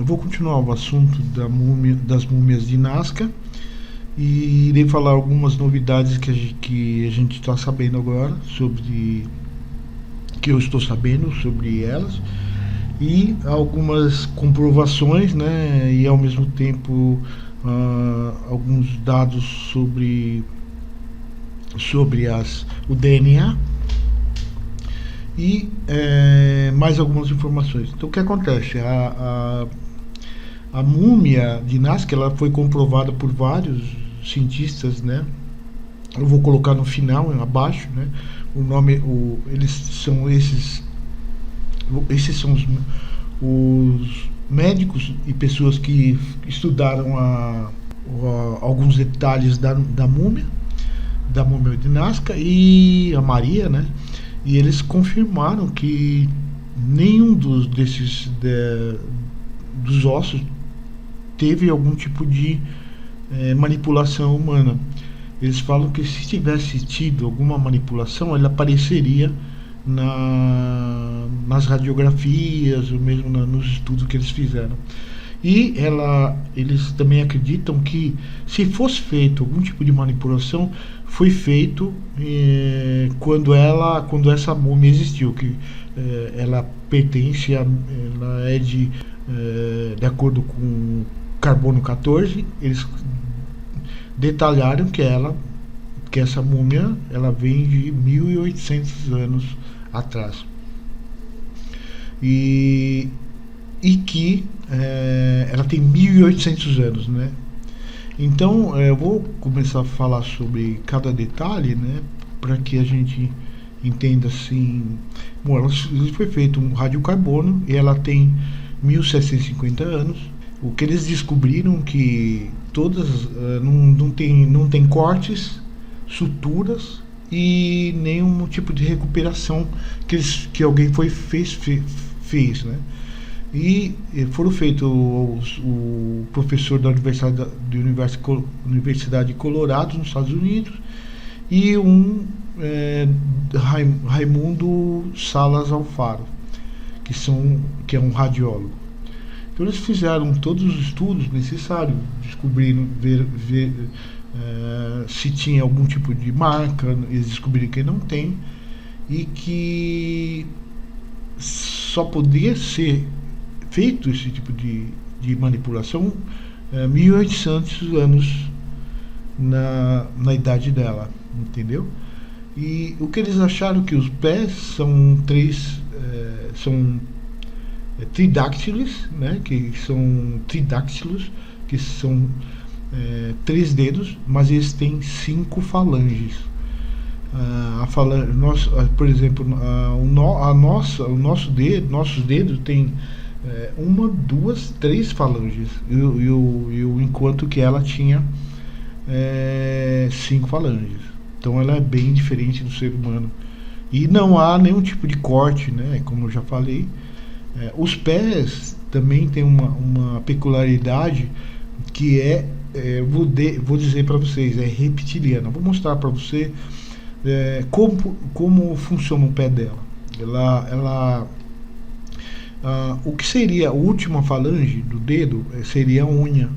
eu vou continuar o assunto das múmias de Nazca e irei falar algumas novidades que a gente está sabendo agora sobre, que eu estou sabendo sobre elas, e algumas comprovações, né, e ao mesmo tempo alguns dados sobre o DNA e mais algumas informações. Então, o que acontece? A múmia de Nazca, ela foi comprovada por vários cientistas, né? Eu vou colocar no final, abaixo, né? O nome, eles são esses são os médicos e pessoas que estudaram alguns detalhes da múmia de Nazca e a Maria, né? E eles confirmaram que nenhum dos ossos teve algum tipo de manipulação humana. Eles falam que se tivesse tido alguma manipulação, ela apareceria nas radiografias, ou mesmo nos estudos que eles fizeram. E eles também acreditam que, se fosse feito algum tipo de manipulação, foi feito quando essa múmia existiu, que ela pertence ela é de acordo com carbono 14. Eles detalharam que essa múmia ela vem de 1800 anos atrás, e que ela tem 1800 anos, né? Então eu vou começar a falar sobre cada detalhe, né, para que a gente entenda assim. Bom, ela foi feito um radiocarbono e ela tem 1750 anos. O que eles descobriram que todas não tem cortes, suturas e nenhum tipo de recuperação que alguém fez, né? E foram feitos o professor da Universidade de Colorado, nos Estados Unidos, e Raimundo Salas Alfaro, que é um radiólogo. Então eles fizeram todos os estudos necessários, descobriram ver se tinha algum tipo de marca. Eles descobriram que não tem, e que só poderia ser feito esse tipo de manipulação 1800 anos na idade dela, entendeu? E o que eles acharam, que os pés são tridáctilos, né? Que são tridáctilos, que são 3 dedos, mas eles têm 5 falanges. Por exemplo, nossos dedos têm 1, 2, 3 falanges, enquanto que ela tinha 5 falanges. Então ela é bem diferente do ser humano. E não há nenhum tipo de corte, né? Como eu já falei. Os pés também têm uma peculiaridade que vou dizer para vocês, é reptiliana. Vou mostrar para você como funciona o pé dela. O que seria a última falange do dedo seria a unha.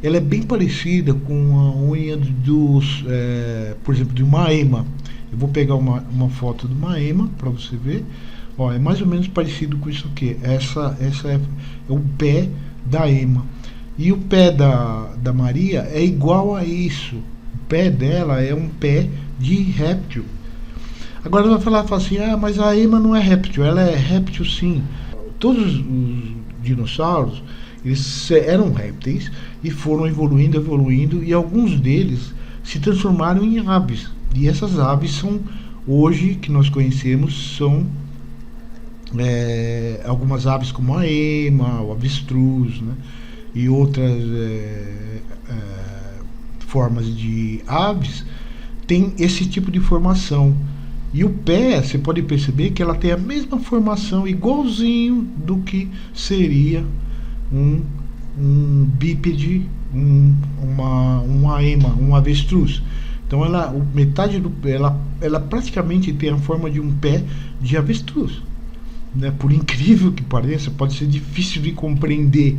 Ela é bem parecida com a unha por exemplo, de uma ema. Eu vou pegar uma foto de uma ema para você ver. Ó, é mais ou menos parecido com isso aqui. Essa é o pé da ema. E o pé da Maria é igual a isso. O pé dela é um pé de réptil. Agora vai falar assim, mas a ema não é réptil. Ela é réptil, sim. Todos os dinossauros, eles eram répteis e foram evoluindo, e alguns deles se transformaram em aves. E essas aves hoje, que nós conhecemos, são algumas aves como a ema, o avestruz, né, e outras formas de aves, tem esse tipo de formação. E o pé, você pode perceber que ela tem a mesma formação, igualzinho do que seria um bípede, uma ema, um avestruz. Então ela praticamente tem a forma de um pé de avestruz. né? Por incrível que pareça, pode ser difícil de compreender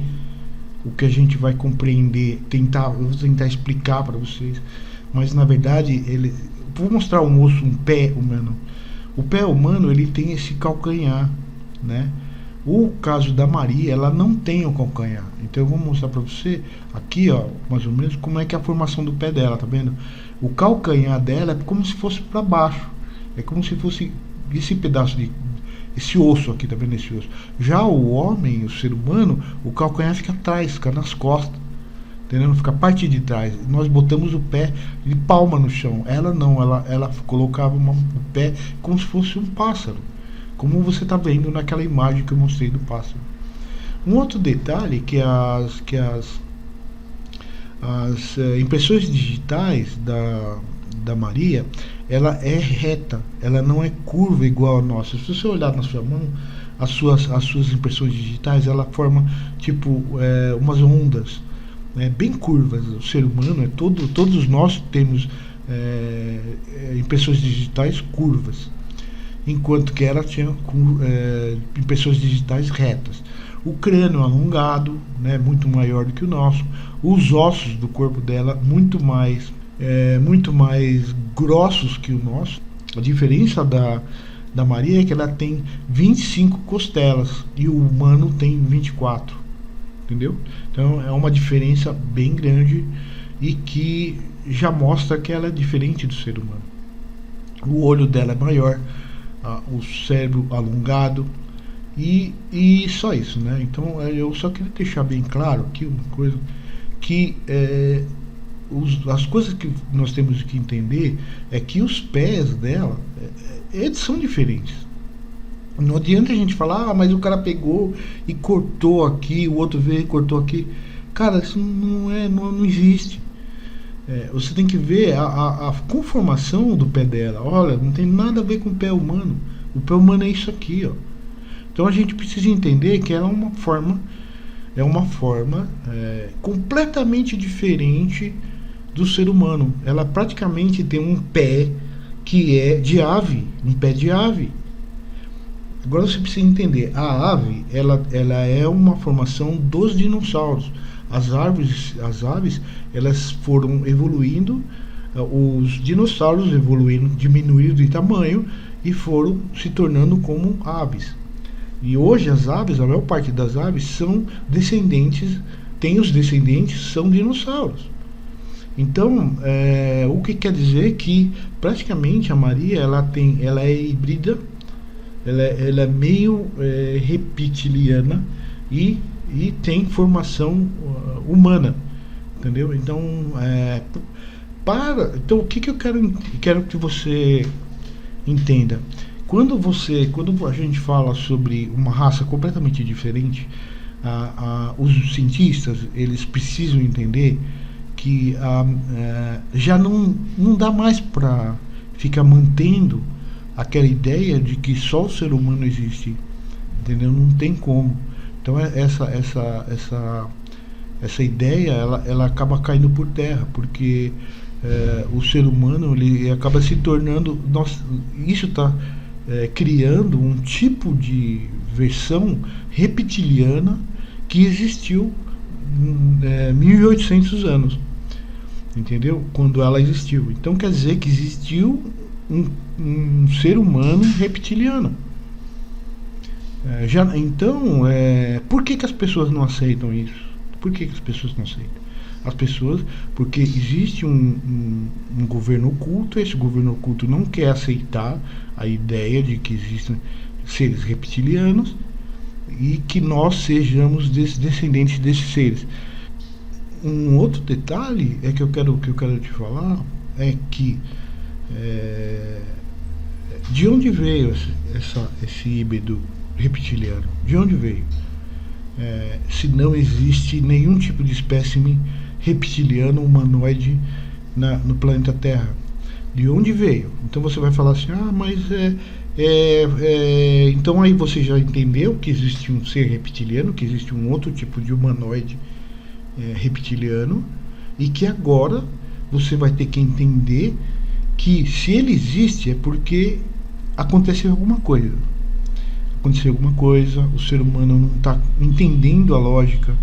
o que a gente vai compreender, eu vou tentar explicar para vocês, mas na verdade vou mostrar um osso, um pé humano. O pé humano, ele tem esse calcanhar, né? O caso da Maria, ela não tem o calcanhar. Então eu vou mostrar para você aqui, ó, mais ou menos como é que é a formação do pé dela, tá vendo? O calcanhar dela é como se fosse para baixo. É como se fosse esse pedaço de esse osso aqui, tá vendo esse osso? Já o homem, o ser humano, o calcanhar fica atrás, fica nas costas, entendeu? Fica a parte de trás. Nós botamos o pé de palma no chão. Ela não, ela colocava o pé como se fosse um pássaro, como você está vendo naquela imagem que eu mostrei do pássaro. Um outro detalhe que as impressões digitais da Maria, ela é reta, ela não é curva igual a nossa. Se você olhar na sua mão, as suas impressões digitais, ela forma tipo umas ondas, bem curvas. O ser humano, todos nós temos impressões digitais curvas, enquanto que ela tinha impressões digitais retas. O crânio alongado, né, muito maior do que o nosso. Os ossos do corpo dela muito mais grossos que o nosso. A diferença da Maria é que ela tem 25 costelas e o humano tem 24. Entendeu? Então é uma diferença bem grande e que já mostra que ela é diferente do ser humano. O olho dela é maior, o cérebro alongado e só isso, né? Então eu só queria deixar bem claro aqui uma coisa, que as coisas que nós temos que entender é que os pés dela eles são diferentes. Não adianta a gente falar, mas o cara pegou e cortou aqui, o outro veio e cortou aqui. Cara, isso não existe. Você tem que ver a conformação do pé dela. Olha, não tem nada a ver com o pé humano. O pé humano é isso aqui, ó. Então a gente precisa entender que ela é uma forma completamente diferente do ser humano. Ela praticamente tem um pé que é de ave, um pé de ave. Agora você precisa entender, a ave, ela é uma formação dos dinossauros. As aves, elas foram evoluindo, os dinossauros evoluíram, diminuíram de tamanho e foram se tornando como aves. E hoje as aves, a maior parte das aves são descendentes, os descendentes são dinossauros. Então, o que quer dizer que praticamente a Maria, ela é híbrida, ela é meio reptiliana e tem formação humana, entendeu? Então, então o que eu quero que você entenda? Quando a gente fala sobre uma raça completamente diferente, os cientistas, eles precisam entender que já não dá mais para ficar mantendo aquela ideia de que só o ser humano existe, entendeu? Não tem como. Então essa ideia ela acaba caindo por terra, porque o ser humano ele acaba se tornando, isso está criando um tipo de versão reptiliana que existiu 1800 anos, entendeu? Quando ela existiu. Então quer dizer que existiu um ser humano reptiliano. Então, por que as pessoas não aceitam isso? Por que as pessoas não aceitam? Porque existe um governo oculto. Esse governo oculto não quer aceitar a ideia de que existem seres reptilianos e que nós sejamos descendentes desses seres. Um outro detalhe que eu quero te falar é que de onde veio esse híbrido reptiliano? De onde veio? Se não existe nenhum tipo de espécime reptiliano humanoide no planeta Terra. De onde veio? Então você vai falar assim, mas então aí você já entendeu que existe um ser reptiliano, que existe um outro tipo de humanoide reptiliano, e que agora você vai ter que entender que se ele existe é porque aconteceu alguma coisa. acontecer alguma coisa, o ser humano não está entendendo a lógica,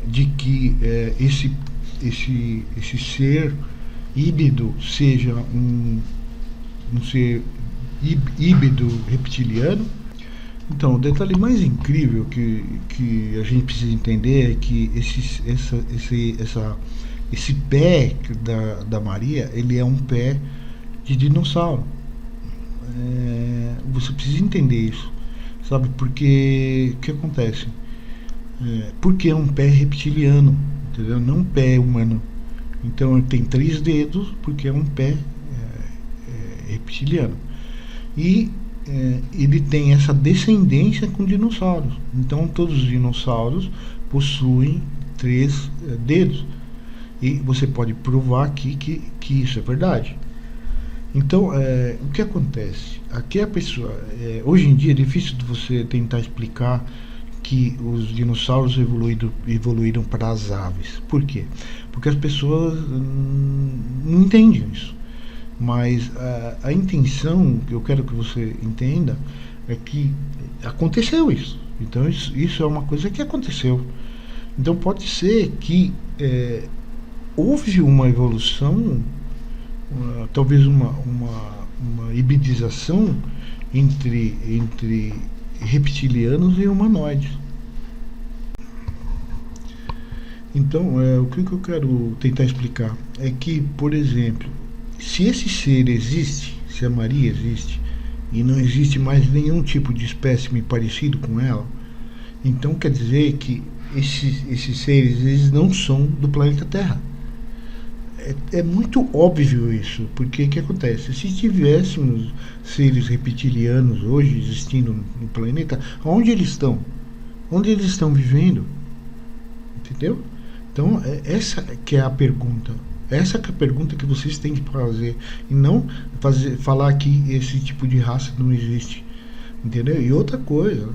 de que esse ser híbrido seja um ser híbrido reptiliano. Então, o detalhe mais incrível que a gente precisa entender é que esse pé da Maria, ele é um pé de dinossauro. Você precisa entender isso, sabe? Porque o que acontece? Porque é um pé reptiliano, entendeu? Não um pé humano. Então ele tem 3 dedos porque é um pé reptiliano. E ele tem essa descendência com dinossauros. Então todos os dinossauros possuem 3 dedos. E você pode provar aqui que isso é verdade. Então, o que acontece? Aqui a pessoa, hoje em dia é difícil de você tentar explicar que os dinossauros evoluíram para as aves. Por quê? Porque as pessoas não entendem isso. Mas a intenção que eu quero que você entenda é que aconteceu isso. Então isso é uma coisa que aconteceu. Então pode ser que houve uma evolução, talvez uma hibridização entre reptilianos e humanoides. Então, o que eu quero tentar explicar é que, por exemplo, se esse ser existe, se a Maria existe, e não existe mais nenhum tipo de espécime parecido com ela, então quer dizer que esses seres eles não são do planeta Terra. É muito óbvio isso, porque o que acontece? Se tivéssemos seres reptilianos hoje existindo no planeta, onde eles estão? Onde eles estão vivendo? Entendeu? Então, essa que é a pergunta. Essa que é a pergunta que vocês têm que fazer. E não falar que esse tipo de raça não existe. Entendeu? E outra coisa,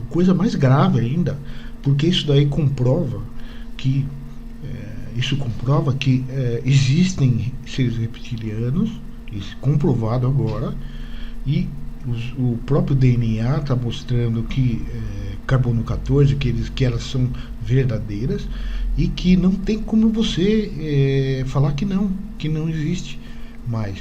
coisa mais grave ainda, porque isso daí comprova que existem seres reptilianos, isso comprovado agora, e o próprio DNA está mostrando que carbono 14, que elas são verdadeiras e que não tem como você falar que não existe mais.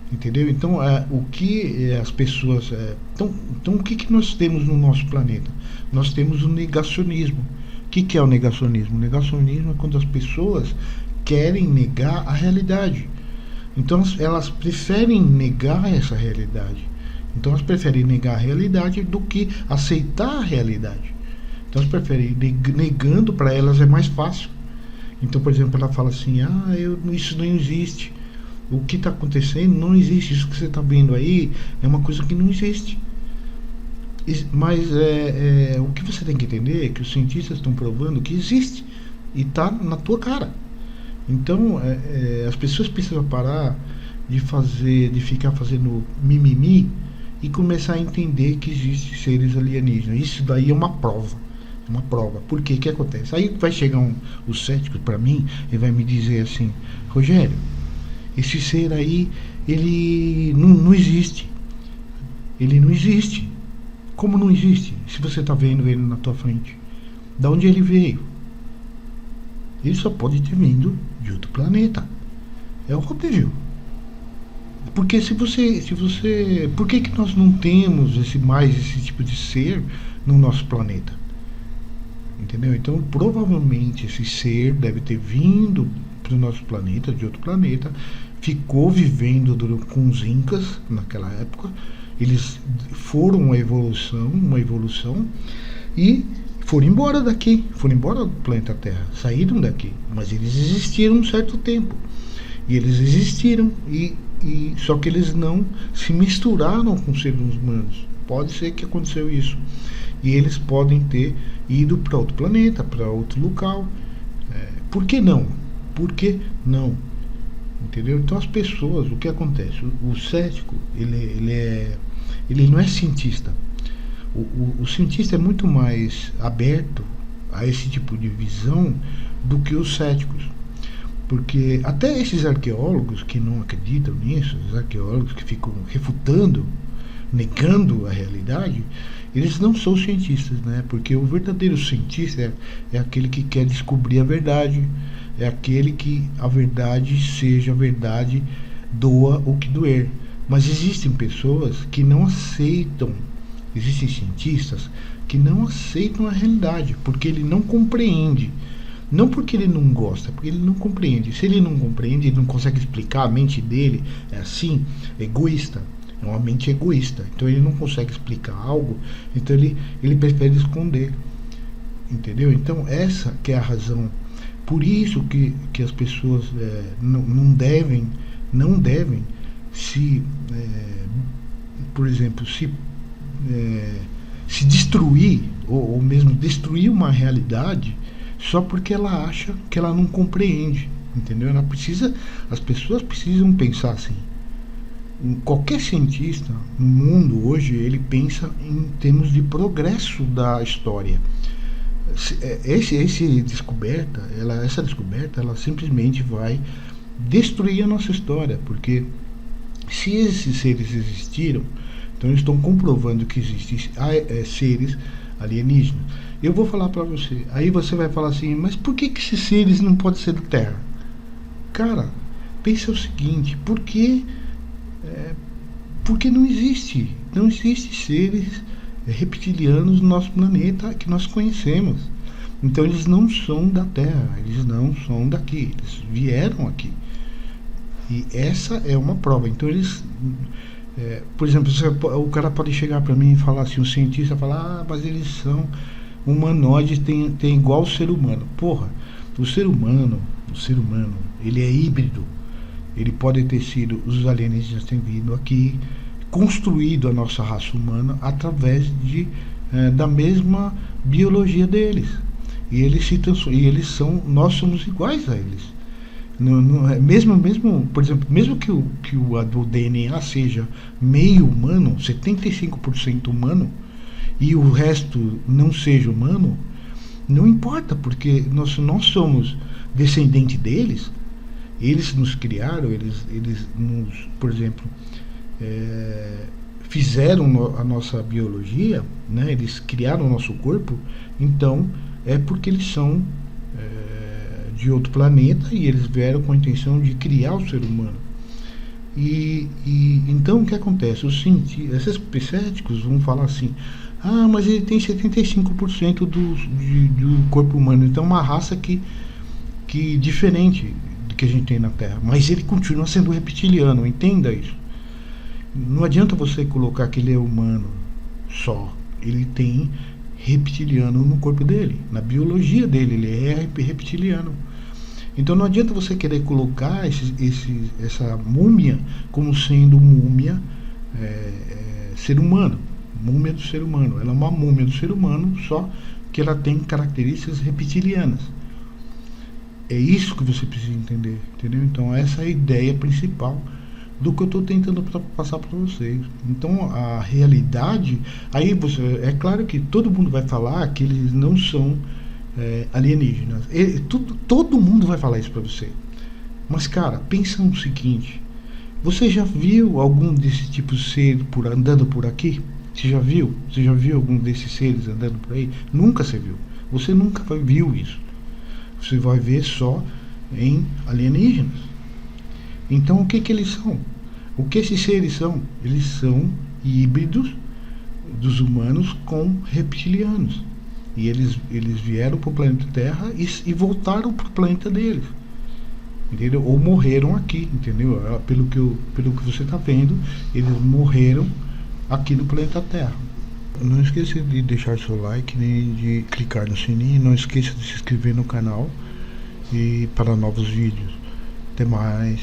Entendeu? Então, o que as pessoas... Então, o que nós temos no nosso planeta? Nós temos o negacionismo. O que é o negacionismo? O negacionismo é quando as pessoas querem negar a realidade. Então, elas preferem negar essa realidade. Então, elas preferem negar a realidade do que aceitar a realidade. Então, elas preferem negando, para elas é mais fácil. Então, por exemplo, ela fala assim, isso não existe. O que está acontecendo não existe. Isso que você está vendo aí é uma coisa que não existe. Mas o que você tem que entender é que os cientistas estão provando que existe e está na tua cara. Então as pessoas precisam parar de ficar fazendo mimimi e começar a entender que existem seres alienígenas. Isso daí é uma prova. Uma prova. Por quê? O que acontece? Aí vai chegar o cético para mim e vai me dizer assim, Rogério, esse ser aí, ele não existe. Ele não existe. Como não existe? Se você está vendo ele na tua frente. Da onde ele veio? Ele só pode ter vindo de outro planeta. É óbvio. Porque por que nós não temos esse tipo de ser no nosso planeta? Entendeu? Então, provavelmente esse ser deve ter vindo para o nosso planeta, de outro planeta, ficou vivendo com os incas naquela época. Eles foram uma evolução e foram embora daqui, foram embora do planeta Terra, saíram daqui, mas eles existiram um certo tempo. E eles existiram, só que eles não se misturaram com seres humanos. Pode ser que aconteceu isso. E eles podem ter ido para outro planeta, para outro local. Por que não? Por que não? Entendeu? Então as pessoas, o que acontece? O cético, ele não é cientista. O cientista é muito mais aberto a esse tipo de visão do que os céticos. Porque até esses arqueólogos que não acreditam nisso, os arqueólogos que ficam refutando negando a realidade, eles não são cientistas, né? Porque o verdadeiro cientista é aquele que quer descobrir a verdade, é aquele que a verdade seja a verdade, doa o que doer. Mas existem pessoas que não aceitam, existem cientistas que não aceitam a realidade, porque ele não compreende. Não porque ele não gosta, porque ele não compreende. Se ele não compreende, ele não consegue explicar, a mente dele é assim, egoísta. É uma mente egoísta. Então ele não consegue explicar algo, então ele prefere esconder. Entendeu? Então essa que é a razão. Por isso que as pessoas não devem se, por exemplo, se destruir, ou mesmo destruir uma realidade só porque ela acha que ela não compreende, entendeu? As pessoas precisam pensar assim. Qualquer cientista no mundo hoje, ele pensa em termos de progresso da história. Essa descoberta, ela simplesmente vai destruir a nossa história, porque se esses seres existiram, então eles estão comprovando que existem seres alienígenas. Eu vou falar para você, aí você vai falar assim, mas por que esses seres não podem ser da Terra? Cara, pensa o seguinte, porque não existe seres reptilianos no nosso planeta que nós conhecemos. Então eles não são da Terra, eles não são daqui, eles vieram aqui. E essa é uma prova. Então eles, por exemplo, o cara pode chegar para mim e falar assim, um cientista falar, mas eles são humanoides, tem igual o ser humano. Porra, o ser humano, ele é híbrido. Ele pode ter sido, os alienígenas têm vindo aqui, construído a nossa raça humana através da mesma biologia deles. E nós somos iguais a eles. Mesmo, por exemplo, mesmo que o DNA seja meio humano, 75% humano, e o resto não seja humano, não importa, porque nós somos descendentes deles. Eles nos criaram, eles nos, por exemplo, fizeram a nossa biologia, né? Eles criaram o nosso corpo, então é porque eles são de outro planeta e eles vieram com a intenção de criar o ser humano. E então o que acontece? Esses céticos vão falar assim, mas ele tem 75% do corpo humano, então é uma raça que diferente do que a gente tem na Terra, mas ele continua sendo reptiliano, entenda isso. Não adianta você colocar que ele é humano só, ele tem reptiliano no corpo dele, na biologia dele, ele é reptiliano. Então não adianta você querer colocar essa múmia como sendo múmia ser humano, múmia do ser humano. Ela é uma múmia do ser humano, só que ela tem características reptilianas. É isso que você precisa entender, entendeu? Então essa é a ideia principal do que eu estou tentando passar para vocês. Então a realidade, aí é claro que todo mundo vai falar que eles não são alienígenas. Todo mundo vai falar isso para você. Mas cara, pensa no seguinte: você já viu algum desse tipo de ser andando por aqui? Você já viu? Você já viu algum desses seres andando por aí? Nunca você viu. Você nunca viu isso. Você vai ver só em alienígenas. Então o que eles são? O que esses seres são? Eles são híbridos dos humanos com reptilianos. E eles vieram para o planeta Terra e voltaram para o planeta deles. Entendeu? Ou morreram aqui, entendeu? Pelo que você está vendo, eles morreram aqui no planeta Terra. Não esqueça de deixar seu like, nem de clicar no sininho. Não esqueça de se inscrever no canal e para novos vídeos. Até mais.